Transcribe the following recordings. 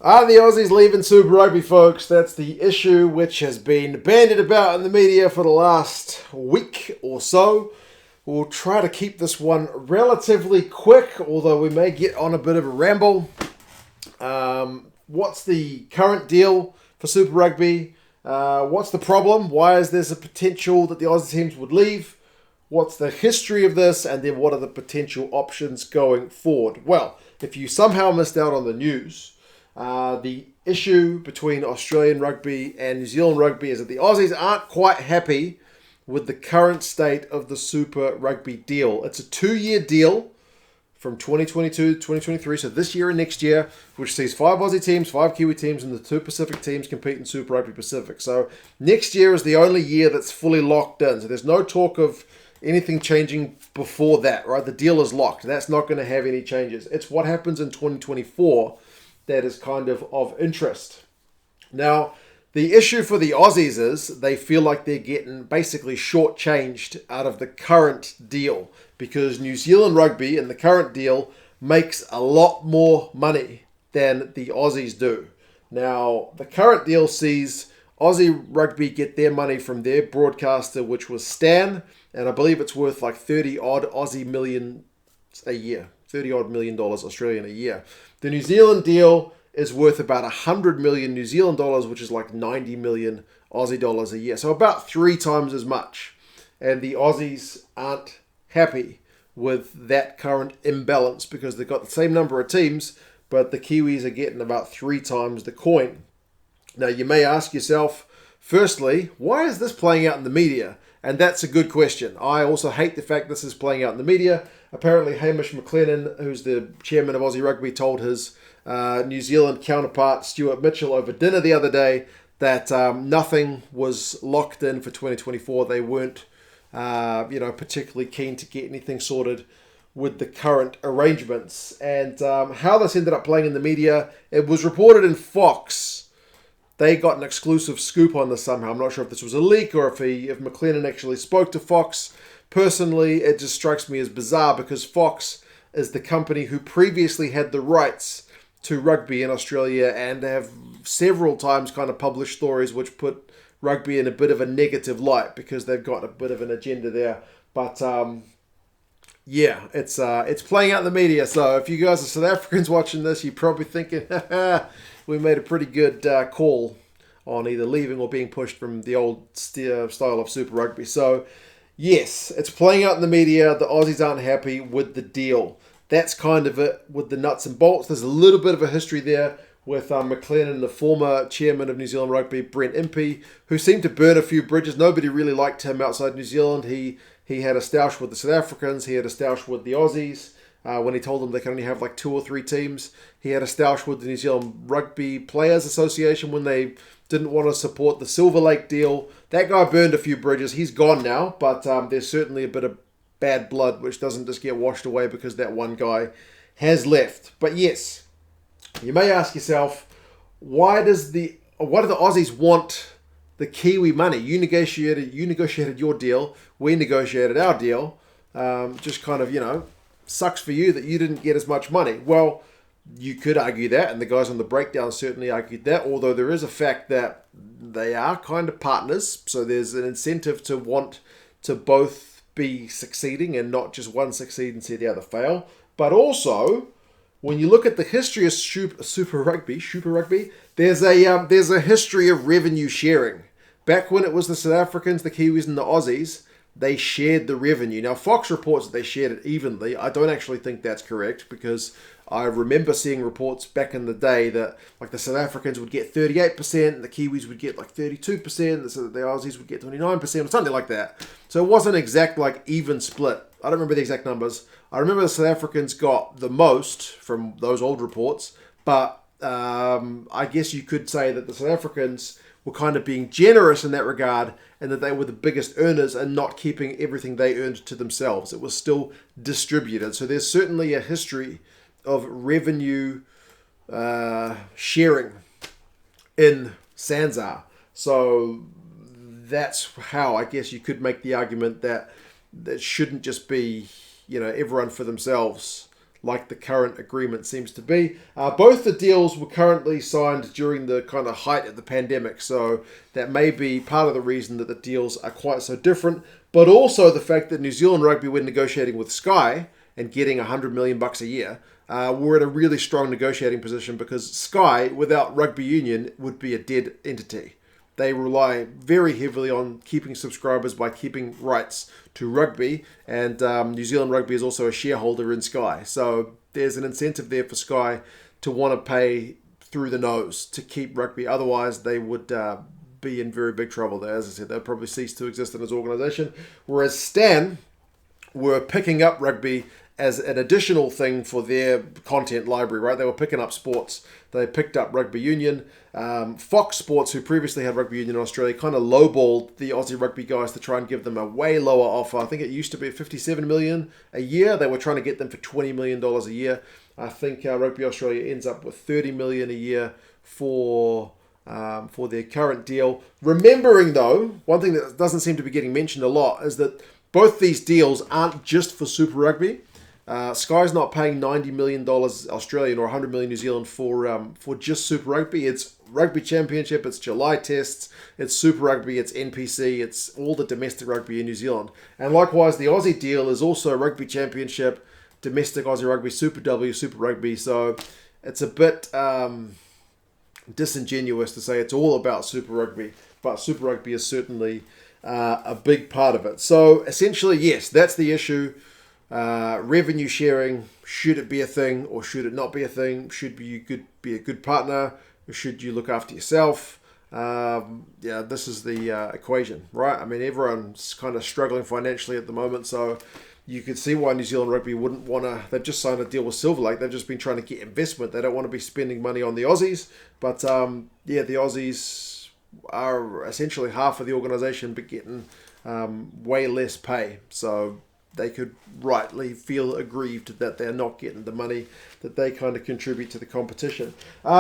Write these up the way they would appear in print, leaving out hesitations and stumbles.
Are the Aussies leaving Super Rugby, folks? That's the issue which has been bandied about in the media for the last week or so. We'll try to keep this one relatively quick, although we may get on a bit of a ramble. What's the current deal for Super Rugby? What's the problem? Why is there a potential that the Aussie teams would leave? What's the history of this? And then what are the potential options going forward? Well, if you somehow missed out on the news, the issue between Australian rugby and New Zealand rugby is that the Aussies aren't quite happy with the current state of the Super Rugby deal. It's a 2-year deal from 2022 to 2023, so this year and next year, which sees 5 Aussie teams, 5 Kiwi teams, and the 2 Pacific teams compete in Super Rugby Pacific. So next year is the only year that's fully locked in. So there's no talk of anything changing before that, right? The deal is locked. That's not going to have any changes. It's what happens in 2024 that is kind of interest. Now, the issue for the Aussies is they feel like they're getting basically shortchanged out of the current deal because New Zealand rugby in the current deal makes a lot more money than the Aussies do. Now, the current deal sees Aussie rugby get their money from their broadcaster, which was Stan, and I believe it's worth like 30 odd Aussie million a year. 30 odd million dollars Australian a year. The New Zealand deal is worth about 100 million New Zealand dollars, which is like 90 million Aussie dollars a year. So about 3 times as much. And the Aussies aren't happy with that current imbalance because they've got the same number of teams, but the Kiwis are getting about 3 times the coin. Now, you may ask yourself, firstly, why is this playing out in the media? And that's a good question. I also hate the fact this is playing out in the media. Apparently, Hamish McLennan, who's the chairman of Aussie Rugby, told his New Zealand counterpart, Stuart Mitchell, over dinner the other day that nothing was locked in for 2024. They weren't, particularly keen to get anything sorted with the current arrangements. And how this ended up playing in the media, it was reported in Fox. They got an exclusive scoop on this somehow. I'm not sure if this was a leak or if McLennan actually spoke to Fox. Personally, it just strikes me as bizarre because Fox is the company who previously had the rights to rugby in Australia and have several times kind of published stories which put rugby in a bit of a negative light because they've got a bit of an agenda there. But it's playing out in the media. So if you guys are South Africans watching this, you're probably thinking, we made a pretty good call on either leaving or being pushed from the old style of Super Rugby. So, yes, it's playing out in the media. The Aussies aren't happy with the deal. That's kind of it with the nuts and bolts. There's a little bit of a history there with McLennan, the former chairman of New Zealand Rugby, Brent Impey, who seemed to burn a few bridges. Nobody really liked him outside New Zealand. He had a stoush with the South Africans. He had a stoush with the Aussies. When he told them they can only have like 2 or 3 teams. He had a stoush with the New Zealand Rugby Players Association when they didn't want to support the Silver Lake deal. That guy burned a few bridges. He's gone now, but there's certainly a bit of bad blood which doesn't just get washed away because that one guy has left. But yes, you may ask yourself, why do the Aussies want the Kiwi money? You negotiated your deal. We negotiated our deal. Just kind of, sucks for you that you didn't get as much money. Well, you could argue that, and the guys on the breakdown certainly argued that, although there is a fact that they are kind of partners, so there's an incentive to want to both be succeeding and not just one succeed and see the other fail. But also, when you look at the history of Super Rugby, there's a history of revenue sharing. Back when it was the South Africans, the Kiwis, and the Aussies, they shared the revenue. Now, Fox reports that they shared it evenly. I don't actually think that's correct because I remember seeing reports back in the day that like the South Africans would get 38%, and the Kiwis would get like 32%, so the Aussies would get 29% or something like that. So it wasn't exact like even split. I don't remember the exact numbers. I remember the South Africans got the most from those old reports, but I guess you could say that the South Africans were kind of being generous in that regard and that they were the biggest earners and not keeping everything they earned to themselves. It was still distributed. So there's certainly a history of revenue sharing in SANZAAR. So that's how I guess you could make the argument that shouldn't just be, everyone for themselves like the current agreement seems to be. Both the deals were currently signed during the kind of height of the pandemic, so that may be part of the reason that the deals are quite so different, but also the fact that New Zealand Rugby, when negotiating with Sky and getting $100 million a year, were in a really strong negotiating position, because Sky, without rugby union, would be a dead entity. They rely very heavily on keeping subscribers by keeping rights to rugby, and New Zealand Rugby is also a shareholder in Sky. So there's an incentive there for Sky to want to pay through the nose to keep rugby. Otherwise, they would be in very big trouble. As I said, they'd probably cease to exist in as an organisation. Whereas Stan were picking up rugby as an additional thing for their content library, right? They were picking up sports. They picked up rugby union. Fox Sports, who previously had rugby union in Australia, kind of lowballed the Aussie rugby guys to try and give them a way lower offer. I think it used to be $57 million a year. They were trying to get them for $20 million a year. I think Rugby Australia ends up with $30 million a year for their current deal. Remembering, though, one thing that doesn't seem to be getting mentioned a lot is that both these deals aren't just for Super Rugby. Sky's not paying $90 million Australian or $100 million New Zealand for just Super Rugby. It's Rugby Championship, it's July Tests, it's Super Rugby, it's NPC, it's all the domestic rugby in New Zealand. And likewise, the Aussie deal is also Rugby Championship, domestic Aussie Rugby, Super W, Super Rugby. So it's a bit disingenuous to say it's all about Super Rugby, but Super Rugby is certainly a big part of it. So essentially, yes, that's the issue. Revenue sharing, should it be a thing or should it not be a thing? Should you be a good partner or should you look after yourself? This is the equation, right? I mean, everyone's kind of struggling financially at the moment, so you could see why New Zealand Rugby wouldn't want to. They've just signed a deal with Silver Lake. They've just been trying to get investment. They don't want to be spending money on the Aussies, but the Aussies are essentially half of the organisation, but getting way less pay. So they could rightly feel aggrieved that they're not getting the money that they kind of contribute to the competition.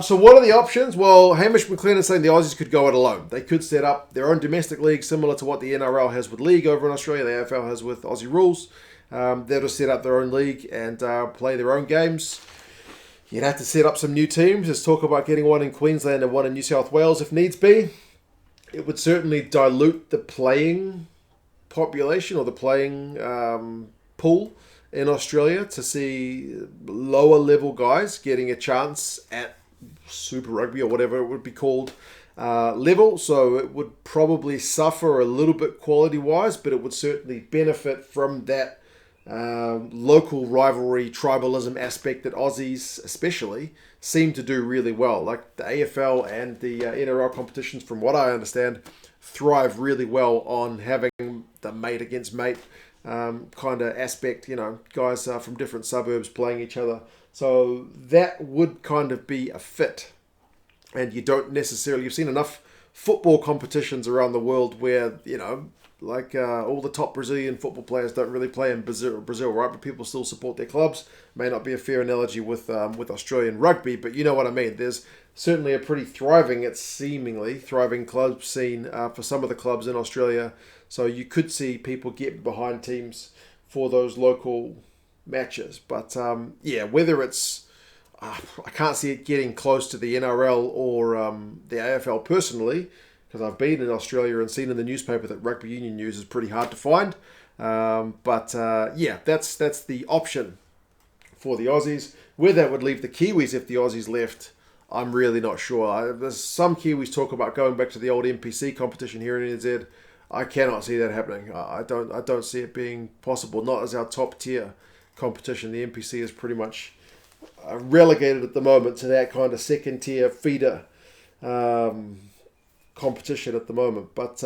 So what are the options? Well, Hamish McLennan is saying the Aussies could go it alone. They could set up their own domestic league, similar to what the NRL has with League over in Australia, the AFL has with Aussie rules. They'll just set up their own league and play their own games. You'd have to set up some new teams. There's talk about getting one in Queensland and one in New South Wales if needs be. It would certainly dilute the playing population or the playing pool in Australia to see lower level guys getting a chance at Super Rugby or whatever it would be called level. So it would probably suffer a little bit quality wise, but it would certainly benefit from that local rivalry, tribalism aspect that Aussies especially seem to do really well. Like the AFL and the NRL competitions, from what I understand, thrive really well on having the mate against mate kind of aspect, guys from different suburbs playing each other. So that would kind of be a fit. And you don't necessarily, you've seen enough football competitions around the world where, all the top Brazilian football players don't really play in Brazil, right? But people still support their clubs. May not be a fair analogy with Australian rugby, but you know what I mean. There's certainly a pretty seemingly thriving club scene for some of the clubs in Australia. So you could see people get behind teams for those local matches. But whether it's, I can't see it getting close to the NRL or the AFL personally, because I've been in Australia and seen in the newspaper that rugby union news is pretty hard to find. That's the option for the Aussies. Where that would leave the Kiwis if the Aussies left, I'm really not sure. There's some Kiwis talk about going back to the old NPC competition here in NZ. I cannot see that happening. I don't see it being possible. Not as our top tier competition. The NPC is pretty much relegated at the moment to that kind of second tier feeder competition at the moment. But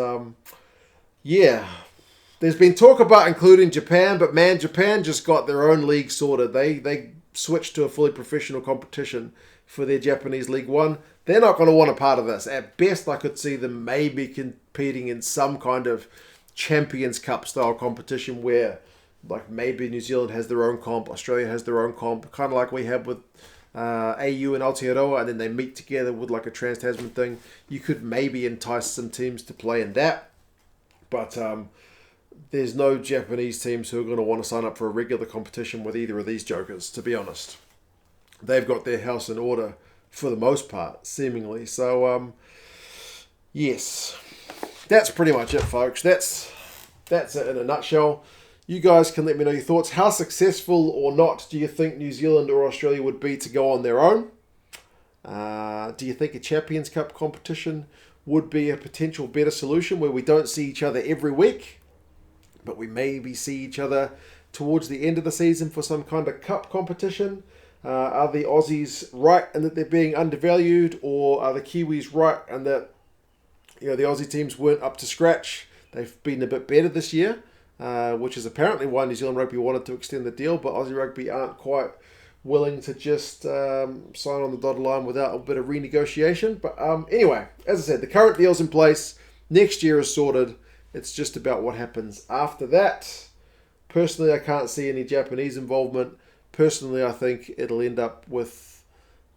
there's been talk about including Japan, but man, Japan just got their own league sorted. They switched to a fully professional competition for their Japanese League One. They're not going to want a part of this. At best, I could see them maybe competing in some kind of Champions Cup style competition where, like, maybe New Zealand has their own comp, Australia has their own comp, kind of like we have with AU and Aotearoa, and then they meet together with like a Trans-Tasman thing. You could maybe entice some teams to play in that. But there's no Japanese teams who are going to want to sign up for a regular competition with either of these jokers, to be honest. They've got their house in order for the most part, seemingly. So, yes, that's pretty much it, folks. That's it in a nutshell. You guys can let me know your thoughts. How successful or not do you think New Zealand or Australia would be to go on their own? Do you think a Champions Cup competition would be a potential better solution where we don't see each other every week, but we maybe see each other towards the end of the season for some kind of cup competition? Are the Aussies right in that they're being undervalued, or are the Kiwis right in that the Aussie teams weren't up to scratch? They've been a bit better this year, which is apparently why New Zealand Rugby wanted to extend the deal, but Aussie Rugby aren't quite willing to just sign on the dotted line without a bit of renegotiation. But anyway, as I said, the current deal's in place. Next year is sorted. It's just about what happens after that. Personally, I can't see any Japanese involvement. Personally, I think it'll end up with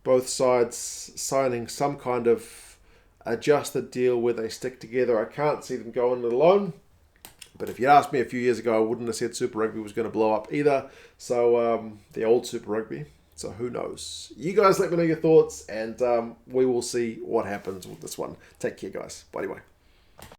both sides signing some kind of adjusted deal where they stick together. I can't see them going it alone. But if you'd asked me a few years ago, I wouldn't have said Super Rugby was going to blow up either. So, the old Super Rugby. So, who knows? You guys let me know your thoughts, and we will see what happens with this one. Take care, guys. Bye, anyway.